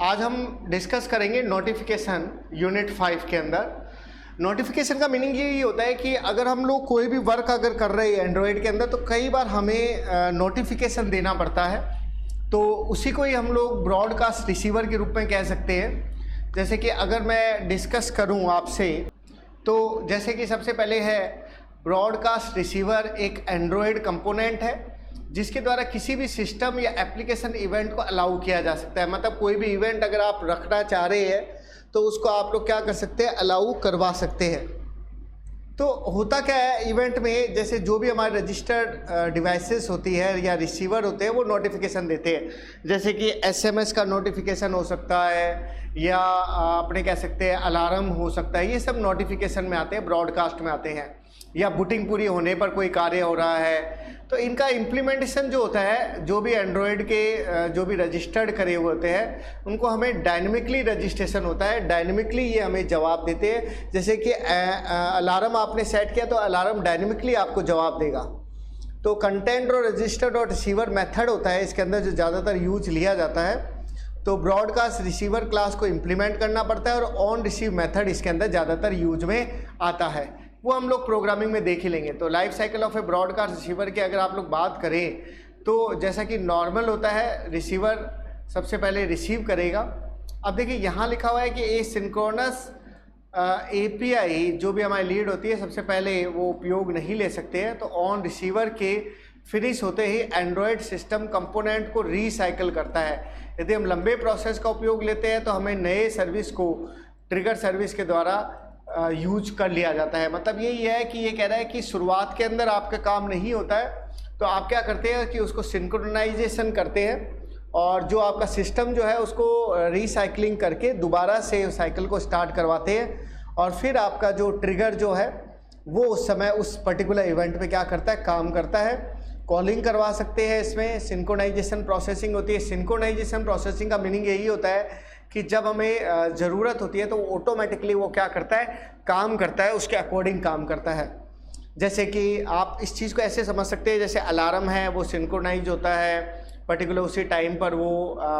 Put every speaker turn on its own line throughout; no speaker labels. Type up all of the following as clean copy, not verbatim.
आज हम डिस्कस करेंगे नोटिफिकेशन यूनिट 5 के अंदर। नोटिफिकेशन का मीनिंग यही होता है कि अगर हम लोग कोई भी वर्क अगर कर रहे हैं एंड्रॉयड के अंदर तो कई बार हमें नोटिफिकेशन देना पड़ता है, तो उसी को ही हम लोग ब्रॉडकास्ट रिसीवर के रूप में कह सकते हैं। जैसे कि अगर मैं डिस्कस करूं आपसे, तो जैसे कि सबसे पहले है ब्रॉडकास्ट रिसीवर एक एंड्रॉयड कंपोनेंट है जिसके द्वारा किसी भी सिस्टम या एप्लीकेशन इवेंट को अलाउ किया जा सकता है। मतलब कोई भी इवेंट अगर आप रखना चाह रहे हैं तो उसको आप लोग क्या कर सकते हैं, अलाउ करवा सकते हैं। तो होता क्या है इवेंट में, जैसे जो भी हमारे रजिस्टर्ड डिवाइसेस होती है या रिसीवर होते हैं वो नोटिफिकेशन देते हैं। जैसे कि एसएमएस का नोटिफिकेशन हो सकता है या अपने कह सकते हैं अलार्म हो सकता है, ये सब नोटिफिकेशन में आते हैं, ब्रॉडकास्ट में आते हैं। या बूटिंग पूरी होने पर कोई कार्य हो रहा है तो इनका इम्प्लीमेंटेशन जो होता है, जो भी एंड्रॉयड के जो भी रजिस्टर्ड करे हुए होते हैं उनको हमें डायनेमिकली रजिस्ट्रेशन होता है, डायनेमिकली ये हमें जवाब देते हैं। जैसे कि अलार्म आपने सेट किया तो अलार्म डायनेमिकली आपको जवाब देगा। तो कंटेंट और रजिस्टर्ड और रिसीवर मेथड होता है इसके अंदर जो ज़्यादातर यूज लिया जाता है। तो ब्रॉडकास्ट रिसीवर क्लास को इम्प्लीमेंट करना पड़ता है और ऑन रिसीव मेथड इसके अंदर ज़्यादातर यूज में आता है, वो हम लोग प्रोग्रामिंग में देख ही लेंगे। तो life cycle of A broadcast receiver की अगर आप लोग बात करें तो जैसा कि नॉर्मल होता है, रिसीवर सबसे पहले रिसीव करेगा। अब देखिए यहाँ लिखा हुआ है कि ए सिंक्रोनस एपीआई जो भी हमारी लीड होती है सबसे पहले वो उपयोग नहीं ले सकते हैं। तो ऑन रिसीवर के फिनिश होते ही एंड्रॉयड सिस्टम कंपोनेंट को रिसाइकिल करता है। यदि हम लंबे प्रोसेस का उपयोग लेते हैं तो हमें नए सर्विस को ट्रिगर सर्विस के द्वारा यूज कर लिया जाता है। मतलब यही है कि ये कह रहा है कि शुरुआत के अंदर आपका काम नहीं होता है तो आप क्या करते हैं कि उसको सिंक्रोनाइजेशन करते हैं और जो आपका सिस्टम जो है उसको रिसाइकलिंग करके दोबारा से साइकिल को स्टार्ट करवाते हैं और फिर आपका जो ट्रिगर जो है वो उस समय उस पर्टिकुलर इवेंट पे क्या करता है, काम करता है। कॉलिंग करवा सकते हैं, इसमें सिंक्रोनाइजेशन प्रोसेसिंग होती है। सिंक्रोनाइजेशन प्रोसेसिंग का मीनिंग यही होता है कि जब हमें ज़रूरत होती है तो ऑटोमेटिकली वो क्या करता है, काम करता है, उसके अकॉर्डिंग काम करता है। जैसे कि आप इस चीज़ को ऐसे समझ सकते हैं, जैसे अलार्म है वो सिंक्रोनाइज होता है, पर्टिकुलर उसी टाइम पर वो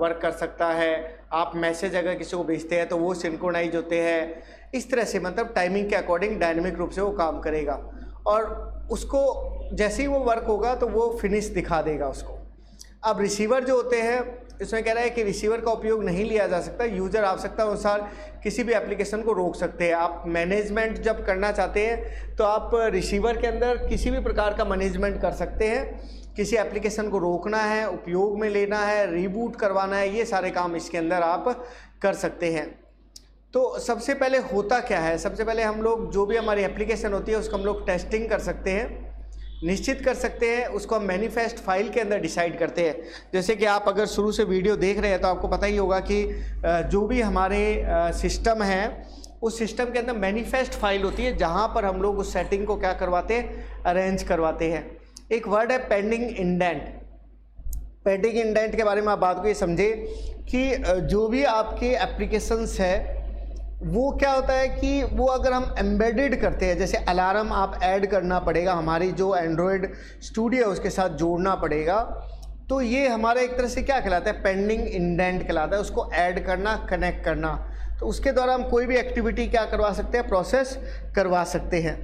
वर्क कर सकता है। आप मैसेज अगर किसी को भेजते हैं तो वो सिंक्रोनाइज होते हैं। इस तरह से मतलब टाइमिंग के अकॉर्डिंग डायनेमिक रूप से वो काम करेगा और उसको जैसे ही वो वर्क होगा तो वो फिनिश दिखा देगा उसको। अब रिसीवर जो होते हैं इसमें कह रहा है कि रिसीवर का उपयोग नहीं लिया जा सकता, यूज़र आवश्यकता अनुसार किसी भी एप्लीकेशन को रोक सकते हैं। आप मैनेजमेंट जब करना चाहते हैं तो आप रिसीवर के अंदर किसी भी प्रकार का मैनेजमेंट कर सकते हैं। किसी एप्लीकेशन को रोकना है, उपयोग में लेना है, रीबूट करवाना है, ये सारे काम इसके अंदर आप कर सकते हैं। तो सबसे पहले होता क्या है, सबसे पहले हम लोग जो भी हमारी एप्लीकेशन होती है उसको हम लोग टेस्टिंग कर सकते हैं, निश्चित कर सकते हैं, उसको हम मैनिफेस्ट फाइल के अंदर डिसाइड करते हैं। जैसे कि आप अगर शुरू से वीडियो देख रहे हैं तो आपको पता ही होगा कि जो भी हमारे सिस्टम है उस सिस्टम के अंदर मैनिफेस्ट फाइल होती है जहां पर हम लोग उस सेटिंग को क्या करवाते हैं, अरेंज करवाते हैं। एक वर्ड है पेंडिंग इंडेंट। पेंडिंग इंडेंट के बारे में आप बात को ये समझे कि जो भी आपके एप्लीकेशंस है वो क्या होता है कि वो अगर हम एम्बेडेड करते हैं, जैसे अलार्म आप ऐड करना पड़ेगा, हमारी जो एंड्रॉयड स्टूडियो है उसके साथ जोड़ना पड़ेगा, तो ये हमारा एक तरह से क्या कहलाता है, पेंडिंग इंडेंट कहलाता है। उसको ऐड करना, कनेक्ट करना, तो उसके द्वारा हम कोई भी एक्टिविटी क्या करवा सकते हैं, प्रोसेस करवा सकते हैं।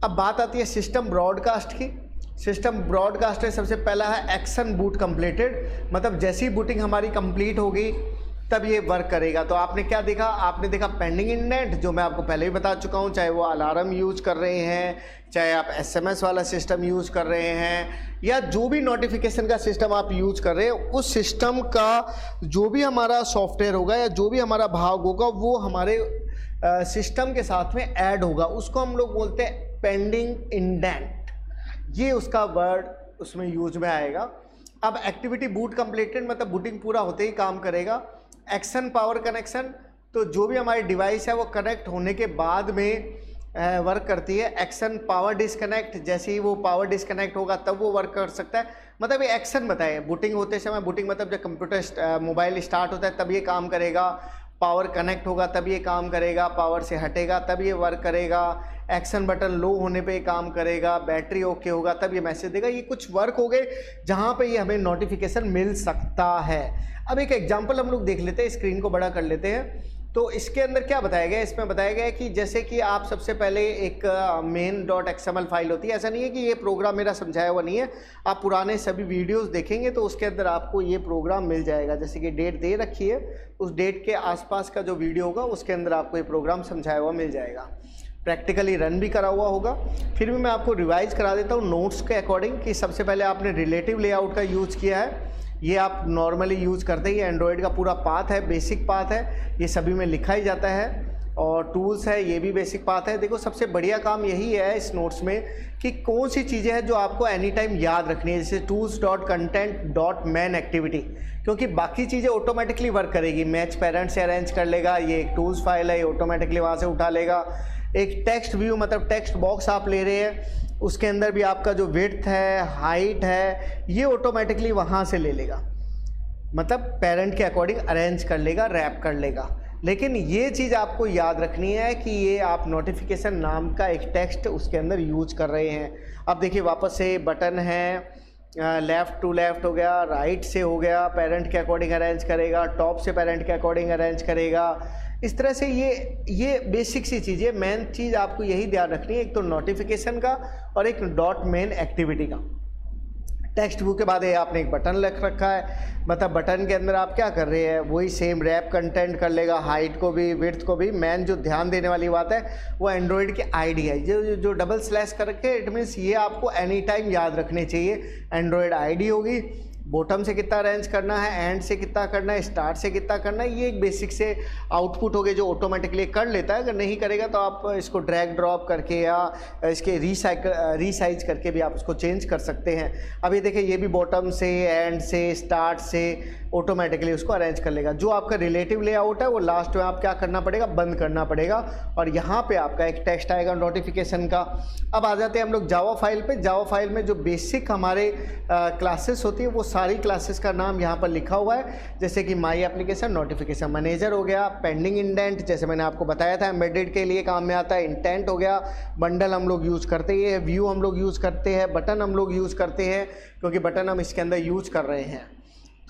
अब बात आती है सिस्टम ब्रॉडकास्ट की। सिस्टम ब्रॉडकास्ट में सबसे पहला है एक्शन बूट कंप्लीटेड, मतलब जैसी बूटिंग हमारी कंप्लीट होगी तब ये वर्क करेगा। तो आपने क्या देखा, आपने देखा पेंडिंग इंडेंट जो मैं आपको पहले भी बता चुका हूँ, चाहे वो अलार्म यूज़ कर रहे हैं, चाहे आप एसएमएस वाला सिस्टम यूज़ कर रहे हैं या जो भी नोटिफिकेशन का सिस्टम आप यूज़ कर रहे हैं, उस सिस्टम का जो भी हमारा सॉफ्टवेयर होगा या जो भी हमारा भाग होगा वो हमारे सिस्टम के साथ में ऐड होगा, उसको हम लोग बोलते हैं पेंडिंग इंडेंट। ये उसका वर्ड उसमें यूज में आएगा। अब एक्टिविटी बूट कंप्लीटेड मतलब बूटिंग पूरा होते ही काम करेगा। एक्शन पावर कनेक्शन, तो जो भी हमारी डिवाइस है वो कनेक्ट होने के बाद में वर्क करती है। एक्शन पावर डिस्कनेक्ट, जैसे ही वो पावर डिस्कनेक्ट होगा तब वो वर्क कर सकता है। मतलब ये एक्शन बताए, बूटिंग होते समय, बूटिंग मतलब जब कंप्यूटर मोबाइल स्टार्ट होता है तब ये काम करेगा। पावर कनेक्ट होगा तब ये काम करेगा, पावर से हटेगा तब ये वर्क करेगा, एक्शन बटन लो होने पे काम करेगा, बैटरी ओके होगा तब ये मैसेज देगा। ये कुछ वर्क हो गए जहाँ पे ये हमें नोटिफिकेशन मिल सकता है। अब एक एग्जांपल हम लोग देख लेते हैं, स्क्रीन को बड़ा कर लेते हैं। तो इसके अंदर क्या बताया गया है, इसमें बताया गया है कि जैसे कि आप सबसे पहले एक main.xml फाइल होती है। ऐसा नहीं है कि ये प्रोग्राम मेरा समझाया हुआ नहीं है, आप पुराने सभी वीडियोस देखेंगे तो उसके अंदर आपको ये प्रोग्राम मिल जाएगा। जैसे कि डेट दे रखी है, उस डेट के आसपास का जो वीडियो होगा उसके अंदर आपको ये प्रोग्राम समझाया हुआ मिल जाएगा, प्रैक्टिकली रन भी करा हुआ होगा। फिर भी मैं आपको रिवाइज करा देता हूँ नोट्स के अकॉर्डिंग कि सबसे पहले आपने रिलेटिव लेआउट का यूज़ किया है, ये आप नॉर्मली यूज़ करते ही, एंड्रॉयड का पूरा पाथ है, बेसिक पाथ है, ये सभी में लिखा ही जाता है। और टूल्स है, ये भी बेसिक पाथ है। देखो सबसे बढ़िया काम यही है इस नोट्स में कि कौन सी चीज़ें हैं जो आपको एनी टाइम याद रखनी है, जैसे tools.content.main एक्टिविटी, क्योंकि बाकी चीज़ें ऑटोमेटिकली वर्क करेगी। मैच पेरेंट से अरेंज कर लेगा, ये एक टूल्स फाइल है, ये ऑटोमेटिकली वहाँ से उठा लेगा। एक टेक्स्ट व्यू मतलब टेक्स्ट बॉक्स आप ले रहे हैं, उसके अंदर भी आपका जो विड्थ है, हाइट है, ये ऑटोमेटिकली वहाँ से ले लेगा, मतलब पेरेंट के अकॉर्डिंग अरेंज कर लेगा, रैप कर लेगा। लेकिन ये चीज़ आपको याद रखनी है कि ये आप नोटिफिकेशन नाम का एक टेक्स्ट उसके अंदर यूज कर रहे हैं। अब देखिए वापस से बटन है, लेफ़्ट टू लेफ़्ट हो गया, राइट से हो गया, पेरेंट के अकॉर्डिंग अरेंज करेगा, टॉप से पेरेंट के अकॉर्डिंग अरेंज करेगा। इस तरह से ये बेसिक सी चीज़ है। मेन चीज़ आपको यही ध्यान रखनी है, एक तो नोटिफिकेशन का और एक .main एक्टिविटी का। टेक्स्ट व्यू के बाद ये आपने एक बटन रख रखा है, मतलब बटन के अंदर आप क्या कर रहे हैं, वही सेम रैप कंटेंट कर लेगा, हाइट को भी विड्थ को भी। मेन जो ध्यान देने वाली बात है वो एंड्रॉयड की आईडी है, जो डबल स्लैश करके, इट मीन्स ये आपको एनी टाइम याद रखने चाहिए। एंड्रॉयड आईडी होगी, बॉटम से कितना अरेंज करना है, एंड से कितना करना है, स्टार्ट से कितना करना है, ये एक बेसिक से आउटपुट हो गए जो ऑटोमेटिकली कर लेता है। अगर नहीं करेगा तो आप इसको ड्रैग ड्रॉप करके या इसके रीसाइज करके भी आप इसको चेंज कर सकते हैं। अब ये देखिए, ये भी बॉटम से, एंड से, स्टार्ट से ऑटोमेटिकली उसको अरेंज कर लेगा। जो आपका रिलेटिव लेआउट है वो लास्ट में आप क्या करना पड़ेगा, बंद करना पड़ेगा, और यहाँ पे आपका एक टेक्स्ट आएगा नोटिफिकेशन का। अब आ जाते हैं हम लोग जावा फाइल पे। जावा फाइल में जो बेसिक हमारे क्लासेस होती है वो सारी क्लासेस का नाम यहाँ पर लिखा हुआ है, जैसे कि माई एप्लीकेशन नोटिफिकेशन मैनेजर हो गया, पेंडिंग इंडेंट जैसे मैंने आपको बताया था एम्बेडेड के लिए काम में आता है, इंटेंट हो गया, बंडल हम लोग यूज़ करते हैं, व्यू हम लोग यूज़ करते हैं, बटन हम लोग यूज़ करते हैं क्योंकि बटन हम इसके अंदर यूज़ कर रहे हैं।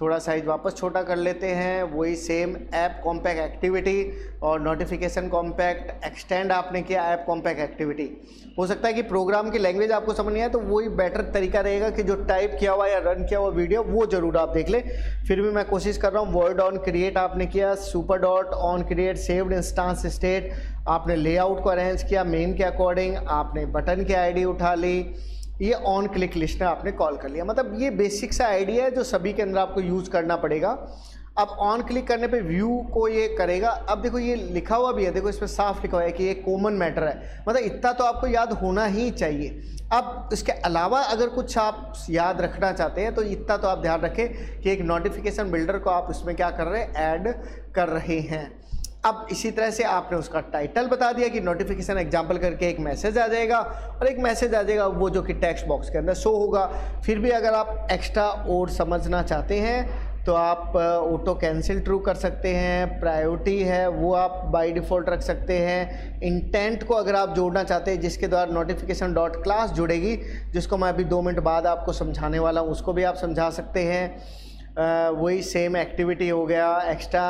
थोड़ा साइज वापस छोटा कर लेते हैं, वही सेम ऐप कॉम्पैक्ट एक्टिविटी और नोटिफिकेशन कॉम्पैक्ट एक्सटेंड आपने किया ऐप कॉम्पैक्ट एक्टिविटी। हो सकता है कि प्रोग्राम की लैंग्वेज आपको समझ नहीं आए तो वही बेटर तरीका रहेगा कि जो टाइप किया हुआ या रन किया हुआ वीडियो वो जरूर आप देख लें। फिर भी मैं कोशिश कर रहा हूँ। वर्ड ऑन क्रिएट आपने किया, super dot on create, saved instance state, आपने लेआउट को अरेंज किया मेन के अकॉर्डिंग, आपने बटन की आईडी उठा ली, ये ऑन क्लिक लिस्टनर आपने कॉल कर लिया। मतलब ये बेसिक सा आइडिया है जो सभी के अंदर आपको यूज़ करना पड़ेगा। अब ऑन क्लिक करने पे व्यू को ये करेगा। अब देखो ये लिखा हुआ भी है, देखो इसमें साफ लिखा हुआ है कि ये कॉमन मैटर है, मतलब इतना तो आपको याद होना ही चाहिए। अब इसके अलावा अगर कुछ आप याद रखना चाहते हैं तो इतना तो आप ध्यान रखें कि एक नोटिफिकेशन बिल्डर को आप उसमें क्या कर रहे हैं, ऐड कर रहे हैं। अब इसी तरह से आपने उसका टाइटल बता दिया कि नोटिफिकेशन एग्जाम्पल करके एक मैसेज आ जाएगा और एक मैसेज आ जाएगा वो जो कि टेक्स्ट बॉक्स के अंदर शो होगा। फिर भी अगर आप एक्स्ट्रा और समझना चाहते हैं तो आप ऑटो कैंसिल ट्रू कर सकते हैं, प्रायोरिटी है वो आप बाय डिफ़ॉल्ट रख सकते हैं, इंटेंट को अगर आप जोड़ना चाहते हैं जिसके द्वारा नोटिफिकेशन डॉट क्लास जुड़ेगी, जिसको मैं अभी 2 मिनट बाद आपको समझाने वाला हूँ, उसको भी आप समझा सकते हैं। वही सेम एक्टिविटी हो गया। एक्स्ट्रा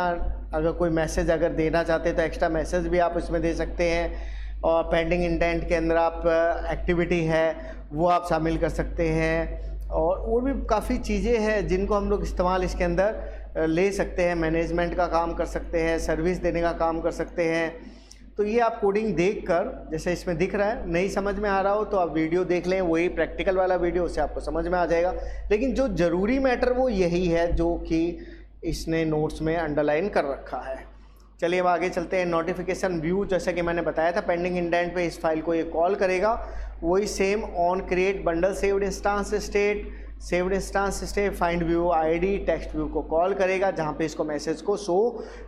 अगर कोई मैसेज अगर देना चाहते हैं तो एक्स्ट्रा मैसेज भी आप इसमें दे सकते हैं, और पेंडिंग इंटेंट के अंदर आप एक्टिविटी है वो आप शामिल कर सकते हैं, और भी काफ़ी चीज़ें हैं जिनको हम लोग इस्तेमाल इसके अंदर ले सकते हैं। मैनेजमेंट का काम कर सकते हैं, सर्विस देने का काम कर सकते हैं। तो ये आप कोडिंग देखकर, जैसे इसमें दिख रहा है, नहीं समझ में आ रहा हो तो आप वीडियो देख लें, वही प्रैक्टिकल वाला वीडियो, उससे आपको समझ में आ जाएगा। लेकिन जो ज़रूरी मैटर वो यही है जो कि इसने नोट्स में अंडरलाइन कर रखा है। चलिए अब आगे चलते हैं। नोटिफिकेशन व्यू जैसे कि मैंने बताया था पेंडिंग इंडेंट पे इस फाइल को ये कॉल करेगा। वही same on create bundle saved instance state find view ID text view को कॉल करेगा जहाँ पे इसको मैसेज को शो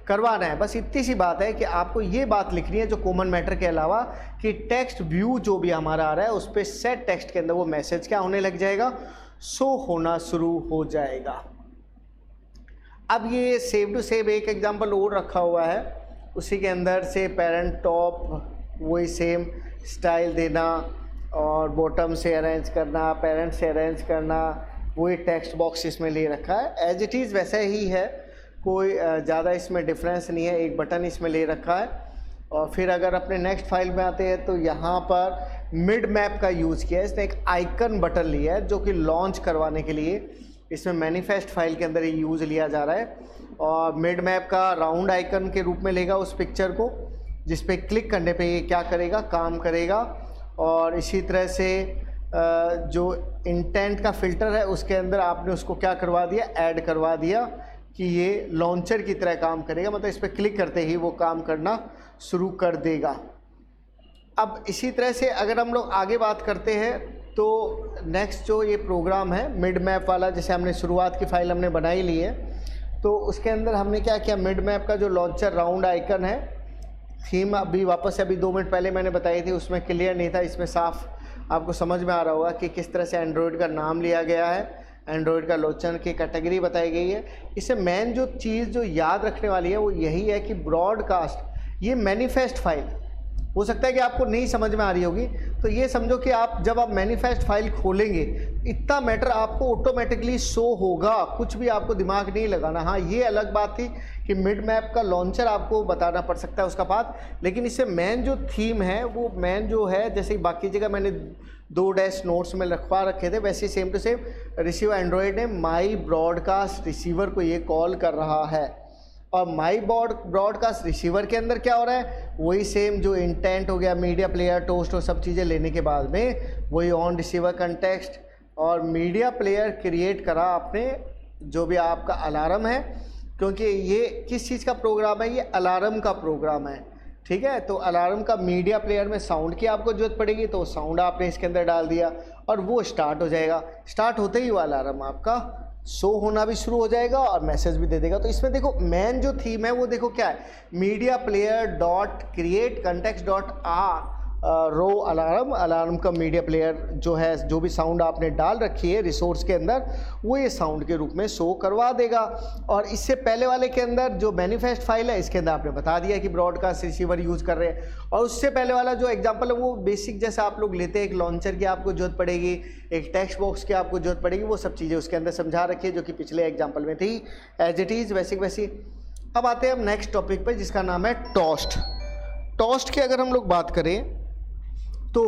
करवाना है। बस इतनी सी बात है कि आपको ये बात लिखनी है जो कॉमन मैटर के अलावा, कि टेक्स्ट व्यू जो भी हमारा आ रहा है उस पर सेट टेक्स्ट के अंदर वो मैसेज क्या होने लग जाएगा, शो होना शुरू हो जाएगा। अब ये सेम टू सेम एक एग्जांपल और रखा हुआ है, उसी के अंदर से पेरेंट टॉप वही सेम स्टाइल देना और बॉटम से अरेंज करना, पेरेंट से अरेंज करना, वही टेक्स्ट बॉक्स इसमें ले रखा है। एज इट इज़ वैसा ही है, कोई ज़्यादा इसमें डिफरेंस नहीं है, एक बटन इसमें ले रखा है। और फिर अगर अपने नेक्स्ट फाइल में आते हैं तो यहाँ पर मिड मैप का यूज़ किया है, इसने एक आइकन बटन लिया है जो कि लॉन्च करवाने के लिए इसमें मैनिफेस्ट फाइल के अंदर ये यूज़ लिया जा रहा है। और मिड मैप का राउंड आइकन के रूप में लेगा उस पिक्चर को, जिस पे क्लिक करने पे ये क्या करेगा, काम करेगा। और इसी तरह से जो इंटेंट का फ़िल्टर है उसके अंदर आपने उसको क्या करवा दिया, ऐड करवा दिया कि ये लॉन्चर की तरह काम करेगा, मतलब इस पर क्लिक करते ही वो काम करना शुरू कर देगा। अब इसी तरह से अगर हम लोग आगे बात करते हैं तो नेक्स्ट जो ये प्रोग्राम है मिड मैप वाला, जैसे हमने शुरुआत की फ़ाइल हमने बनाई ली है, तो उसके अंदर हमने क्या किया, मिड मैप का जो लॉन्चर राउंड आइकन है, थीम अभी वापस अभी 2 मिनट पहले मैंने बताई थी, उसमें क्लियर नहीं था, इसमें साफ आपको समझ में आ रहा होगा कि किस तरह से एंड्रॉयड का नाम लिया गया है, एंड्रॉयड का लॉन्चर की कैटेगरी बताई गई है। इससे मेन जो चीज़ जो याद रखने वाली है वो यही है कि ब्रॉडकास्ट ये मैनिफेस्ट फाइल, हो सकता है कि आपको नहीं समझ में आ रही होगी, तो ये समझो कि आप जब आप मैनिफेस्ट फाइल खोलेंगे इतना मैटर आपको ऑटोमेटिकली शो होगा, कुछ भी आपको दिमाग नहीं लगाना। हाँ, ये अलग बात थी कि मिड मैप का लॉन्चर आपको बताना पड़ सकता है उसका बात, लेकिन इससे मेन जो थीम है वो मेन जो है, जैसे बाकी जगह मैंने 2 डैश नोट्स में रखवा रखे थे, वैसे same to same receive Android ने माई ब्रॉडकास्ट रिसीवर को ये कॉल कर रहा है। और माई ब्रॉडकास्ट रिसीवर के अंदर क्या हो रहा है, वही सेम जो इंटेंट हो गया, मीडिया प्लेयर, टोस्ट और सब चीज़ें लेने के बाद में वही ऑन रिसीवर कंटेक्स्ट और मीडिया प्लेयर क्रिएट करा आपने, जो भी आपका अलार्म है, क्योंकि ये किस चीज़ का प्रोग्राम है, ये अलार्म का प्रोग्राम है, ठीक है। तो अलार्म का मीडिया प्लेयर में साउंड की आपको जरूरत पड़ेगी, तो साउंड आपने इसके अंदर डाल दिया और वो स्टार्ट हो जाएगा। स्टार्ट होते ही वो अलार्म आपका शो होना भी शुरू हो जाएगा और मैसेज भी दे देगा। तो इसमें देखो मेन जो थीम है वो देखो क्या है, media player dot create context dot raw alarm, alarm का मीडिया प्लेयर जो है, जो भी साउंड आपने डाल रखी है रिसोर्स के अंदर, वो ये साउंड के रूप में शो करवा देगा। और इससे पहले वाले के अंदर जो मैनिफेस्ट फाइल है, इसके अंदर आपने बता दिया कि ब्रॉडकास्ट रिसीवर यूज़ कर रहे हैं। और उससे पहले वाला जो एग्जांपल है वो बेसिक जैसा आप लोग लेते हैं, एक लॉन्चर की आपको जरूरत पड़ेगी, एक टेक्स्ट बॉक्स की आपको जरूरत पड़ेगी, वो सब चीज़ें उसके अंदर समझा रखी है जो कि पिछले एग्जाम्पल में थी, एज इट इज़ वैसी वैसी। अब आते हैं हम नेक्स्ट टॉपिक पर, जिसका नाम है टोस्ट। टोस्ट की अगर हम लोग बात करें तो